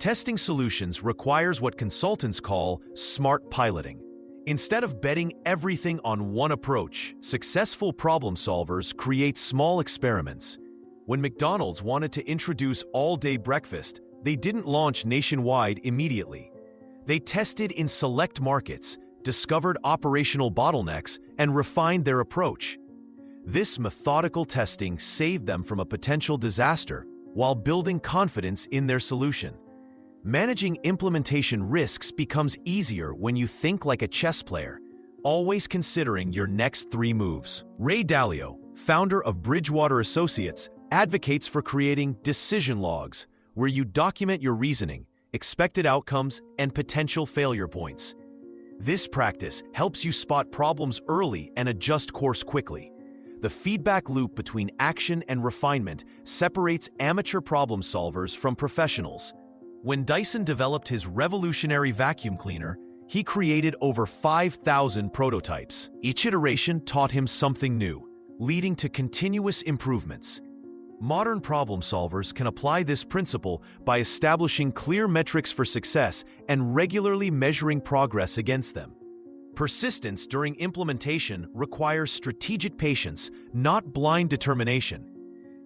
Testing solutions requires what consultants call smart piloting. Instead of betting everything on one approach, successful problem solvers create small experiments. When McDonald's wanted to introduce all-day breakfast, they didn't launch nationwide immediately. They tested in select markets, discovered operational bottlenecks, and refined their approach. This methodical testing saved them from a potential disaster while building confidence in their solution. Managing implementation risks becomes easier when you think like a chess player, always considering your next 3 moves. Ray Dalio, founder of Bridgewater Associates, advocates for creating decision logs, where you document your reasoning, expected outcomes, and potential failure points. This practice helps you spot problems early and adjust course quickly. The feedback loop between action and refinement separates amateur problem solvers from professionals. When Dyson developed his revolutionary vacuum cleaner, he created over 5,000 prototypes. Each iteration taught him something new, leading to continuous improvements. Modern problem solvers can apply this principle by establishing clear metrics for success and regularly measuring progress against them. Persistence during implementation requires strategic patience, not blind determination.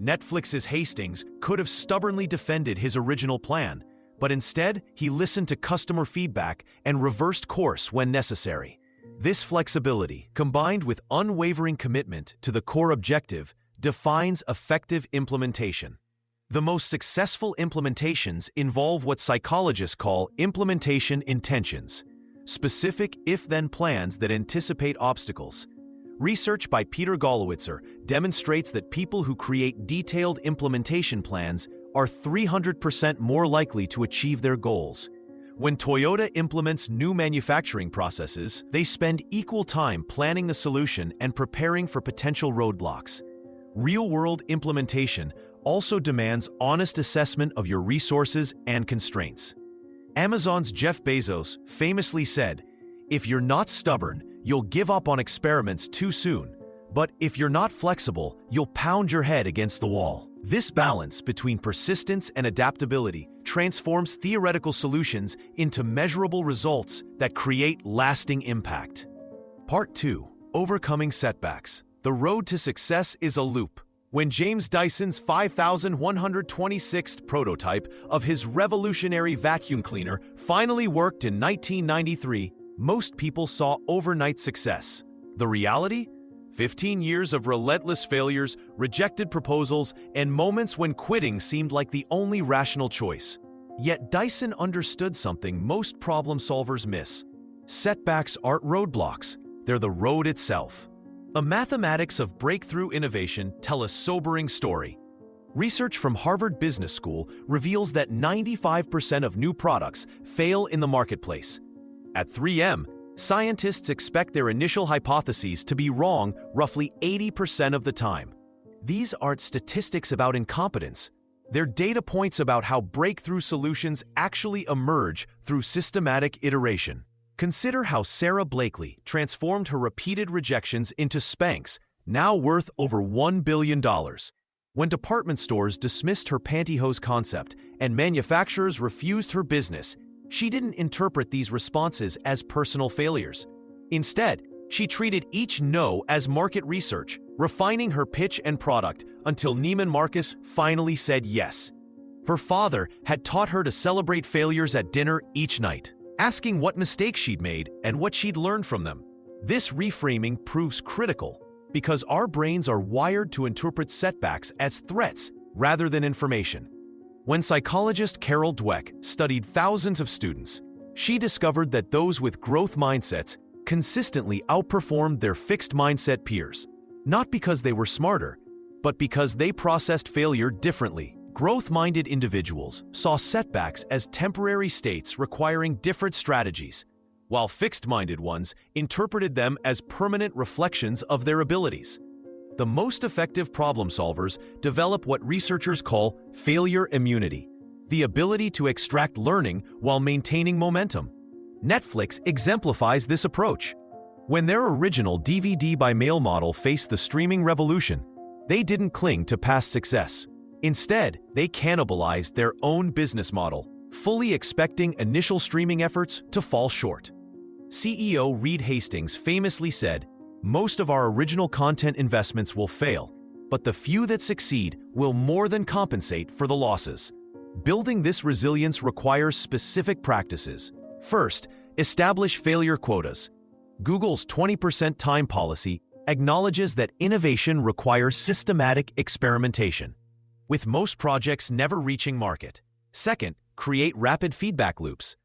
Netflix's Hastings could have stubbornly defended his original plan, but instead he listened to customer feedback and reversed course when necessary. This flexibility, combined with unwavering commitment to the core objective, defines effective implementation. The most successful implementations involve what psychologists call implementation intentions, specific if-then plans that anticipate obstacles. Research by Peter Golowitzer demonstrates that people who create detailed implementation plans are 300% more likely to achieve their goals. When Toyota implements new manufacturing processes, they spend equal time planning the solution and preparing for potential roadblocks. Real-world implementation also demands honest assessment of your resources and constraints. Amazon's Jeff Bezos famously said, "If you're not stubborn, you'll give up on experiments too soon. But if you're not flexible, you'll pound your head against the wall." This balance between persistence and adaptability transforms theoretical solutions into measurable results that create lasting impact. Part 2. Overcoming Setbacks. The road to success is a loop. When James Dyson's 5126th prototype of his revolutionary vacuum cleaner finally worked in 1993, most people saw overnight success. The reality? 15 years of relentless failures, rejected proposals, and moments when quitting seemed like the only rational choice. Yet Dyson understood something most problem solvers miss. Setbacks aren't roadblocks, they're the road itself. The mathematics of breakthrough innovation tell a sobering story. Research from Harvard Business School reveals that 95% of new products fail in the marketplace. At 3M, scientists expect their initial hypotheses to be wrong roughly 80% of the time. These aren't statistics about incompetence. They're data points about how breakthrough solutions actually emerge through systematic iteration. Consider how Sarah Blakely transformed her repeated rejections into Spanx, now worth over $1 billion. When department stores dismissed her pantyhose concept and manufacturers refused her business, she didn't interpret these responses as personal failures. Instead, she treated each no as market research, refining her pitch and product until Neiman Marcus finally said yes. Her father had taught her to celebrate failures at dinner each night, asking what mistakes she'd made and what she'd learned from them. This reframing proves critical because our brains are wired to interpret setbacks as threats rather than information. When psychologist Carol Dweck studied thousands of students, she discovered that those with growth mindsets consistently outperformed their fixed mindset peers, not because they were smarter, but because they processed failure differently. Growth-minded individuals saw setbacks as temporary states requiring different strategies, while fixed-minded ones interpreted them as permanent reflections of their abilities. The most effective problem solvers develop what researchers call failure immunity, the ability to extract learning while maintaining momentum. Netflix exemplifies this approach. When their original DVD-by-mail model faced the streaming revolution, they didn't cling to past success. Instead, they cannibalized their own business model, fully expecting initial streaming efforts to fall short. CEO Reed Hastings famously said, "Most of our original content investments will fail, but the few that succeed will more than compensate for the losses." Building this resilience requires specific practices. First, establish failure quotas. Google's 20% time policy acknowledges that innovation requires systematic experimentation, with most projects never reaching market. Second, create rapid feedback loops.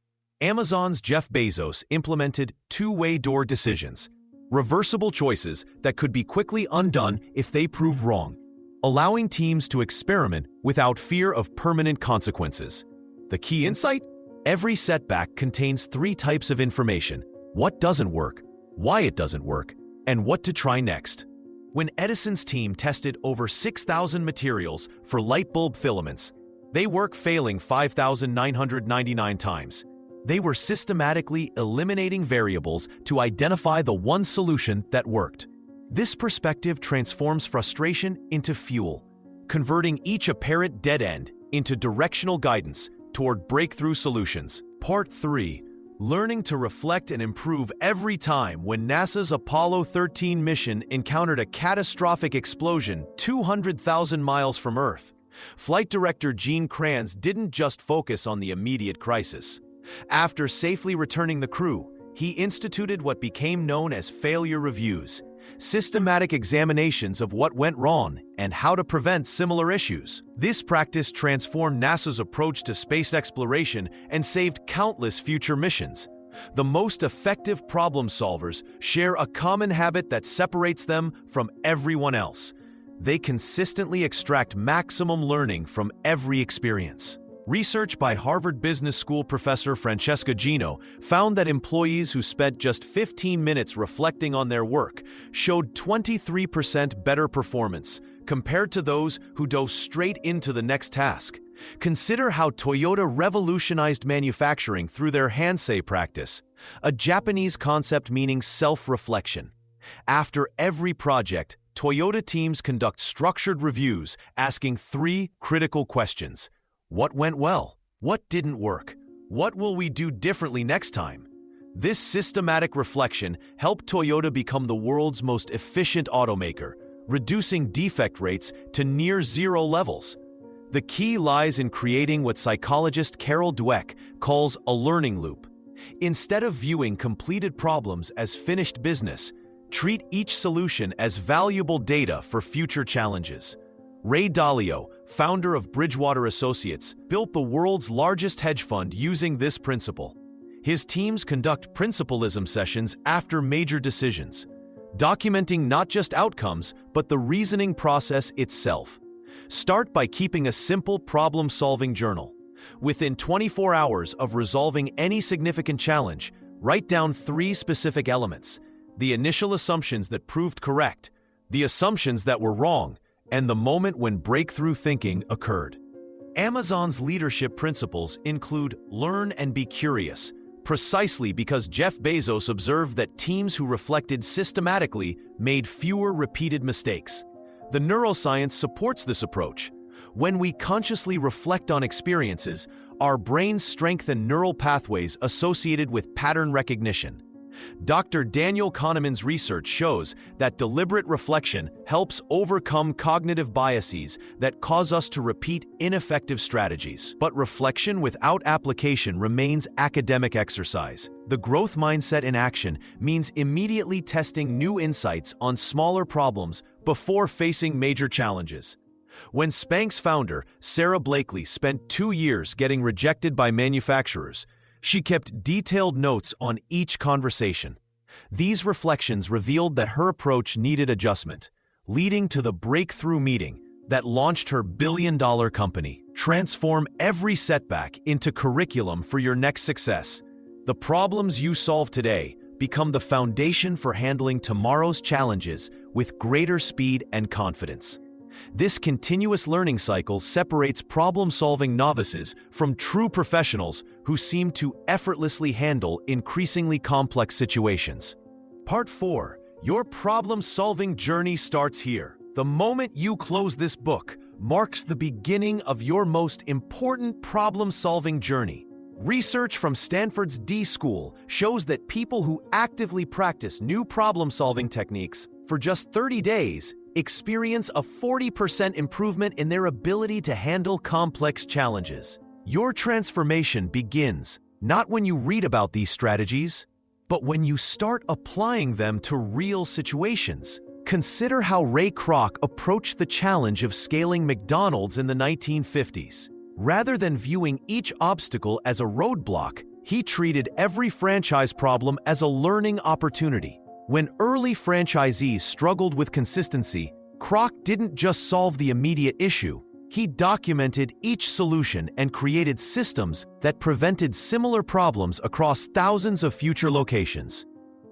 Amazon's Jeff Bezos implemented two-way door decisions, reversible choices that could be quickly undone if they prove wrong, allowing teams to experiment without fear of permanent consequences. The key insight? Every setback contains 3 types of information: what doesn't work, why it doesn't work, and what to try next. When Edison's team tested over 6,000 materials for light bulb filaments, they worked failing 5,999 times. They were systematically eliminating variables to identify the one solution that worked. This perspective transforms frustration into fuel, converting each apparent dead end into directional guidance toward breakthrough solutions. Part 3. Learning to reflect and improve every time. When NASA's Apollo 13 mission encountered a catastrophic explosion 200,000 miles from Earth, Flight Director Gene Kranz didn't just focus on the immediate crisis. After safely returning the crew, he instituted what became known as failure reviews, systematic examinations of what went wrong and how to prevent similar issues. This practice transformed NASA's approach to space exploration and saved countless future missions. The most effective problem solvers share a common habit that separates them from everyone else. They consistently extract maximum learning from every experience. Research by Harvard Business School professor Francesca Gino found that employees who spent just 15 minutes reflecting on their work showed 23% better performance compared to those who dove straight into the next task. Consider how Toyota revolutionized manufacturing through their Hansei practice, a Japanese concept meaning self-reflection. After every project, Toyota teams conduct structured reviews asking 3 critical questions. What went well? What didn't work? What will we do differently next time? This systematic reflection helped Toyota become the world's most efficient automaker, reducing defect rates to near zero levels. The key lies in creating what psychologist Carol Dweck calls a learning loop. Instead of viewing completed problems as finished business, treat each solution as valuable data for future challenges. Ray Dalio, founder of Bridgewater Associates, built the world's largest hedge fund using this principle. His teams conduct principalism sessions after major decisions, documenting not just outcomes, but the reasoning process itself. Start by keeping a simple problem-solving journal. Within 24 hours of resolving any significant challenge, write down 3 specific elements: the initial assumptions that proved correct, the assumptions that were wrong, and the moment when breakthrough thinking occurred. Amazon's leadership principles include learn and be curious, Precisely because Jeff Bezos observed that teams who reflected systematically made fewer repeated mistakes. The neuroscience supports this approach. When we consciously reflect on experiences, our brains strengthen neural pathways associated with pattern recognition. Dr. Daniel Kahneman's research shows that deliberate reflection helps overcome cognitive biases that cause us to repeat ineffective strategies. But reflection without application remains academic exercise. The growth mindset in action means immediately testing new insights on smaller problems before facing major challenges. When Spanx founder Sarah Blakely spent 2 years getting rejected by manufacturers, she kept detailed notes on each conversation. These reflections revealed that her approach needed adjustment, leading to the breakthrough meeting that launched her billion-dollar company. Transform every setback into curriculum for your next success. The problems you solve today become the foundation for handling tomorrow's challenges with greater speed and confidence. This continuous learning cycle separates problem-solving novices from true professionals who seem to effortlessly handle increasingly complex situations. Part 4. Your problem-solving journey starts here. The moment you close this book marks the beginning of your most important problem-solving journey. Research from Stanford's D School shows that people who actively practice new problem-solving techniques for just 30 days experience a 40% improvement in their ability to handle complex challenges. Your transformation begins not when you read about these strategies, but when you start applying them to real situations. Consider how Ray Kroc approached the challenge of scaling McDonald's in the 1950s. Rather than viewing each obstacle as a roadblock, he treated every franchise problem as a learning opportunity. When early franchisees struggled with consistency, Kroc didn't just solve the immediate issue. He documented each solution and created systems that prevented similar problems across thousands of future locations.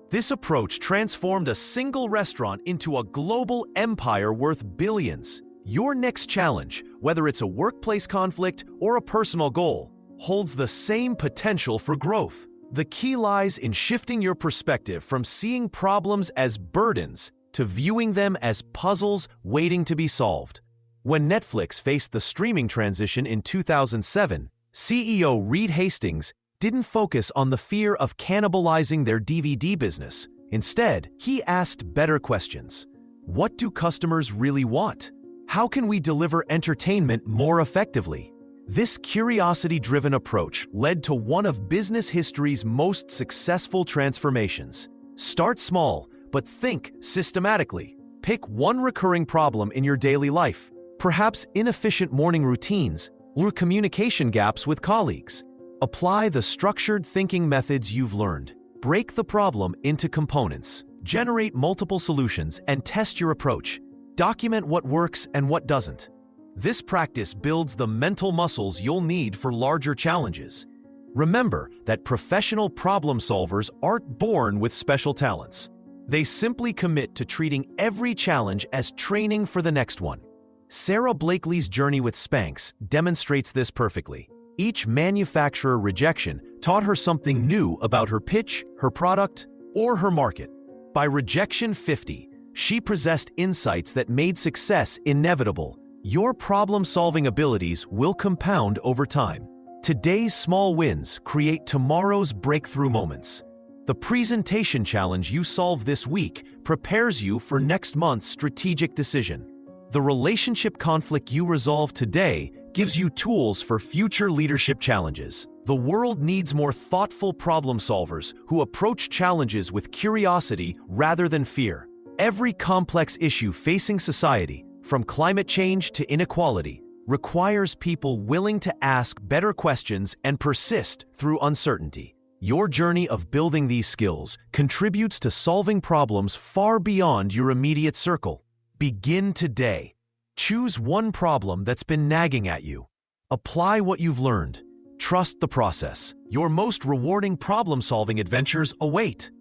This approach transformed a single restaurant into a global empire worth billions. Your next challenge, whether it's a workplace conflict or a personal goal, holds the same potential for growth. The key lies in shifting your perspective from seeing problems as burdens to viewing them as puzzles waiting to be solved. When Netflix faced the streaming transition in 2007, CEO Reed Hastings didn't focus on the fear of cannibalizing their DVD business. Instead, he asked better questions. What do customers really want? How can we deliver entertainment more effectively? This curiosity-driven approach led to one of business history's most successful transformations. Start small, but think systematically. Pick one recurring problem in your daily life, perhaps inefficient morning routines or communication gaps with colleagues. Apply the structured thinking methods you've learned. Break the problem into components. Generate multiple solutions and test your approach. Document what works and what doesn't. This practice builds the mental muscles you'll need for larger challenges. Remember that professional problem solvers aren't born with special talents. They simply commit to treating every challenge as training for the next one. Sarah Blakely's journey with Spanx demonstrates this perfectly. Each manufacturer rejection taught her something new about her pitch, her product, or her market. By rejection 50, she possessed insights that made success inevitable. Your problem-solving abilities will compound over time. Today's small wins create tomorrow's breakthrough moments. The presentation challenge you solve this week prepares you for next month's strategic decision. The relationship conflict you resolve today gives you tools for future leadership challenges. The world needs more thoughtful problem solvers who approach challenges with curiosity rather than fear. Every complex issue facing society, from climate change to inequality, requires people willing to ask better questions and persist through uncertainty. Your journey of building these skills contributes to solving problems far beyond your immediate circle. Begin today. Choose one problem that's been nagging at you. Apply what you've learned. Trust the process. Your most rewarding problem-solving adventures await.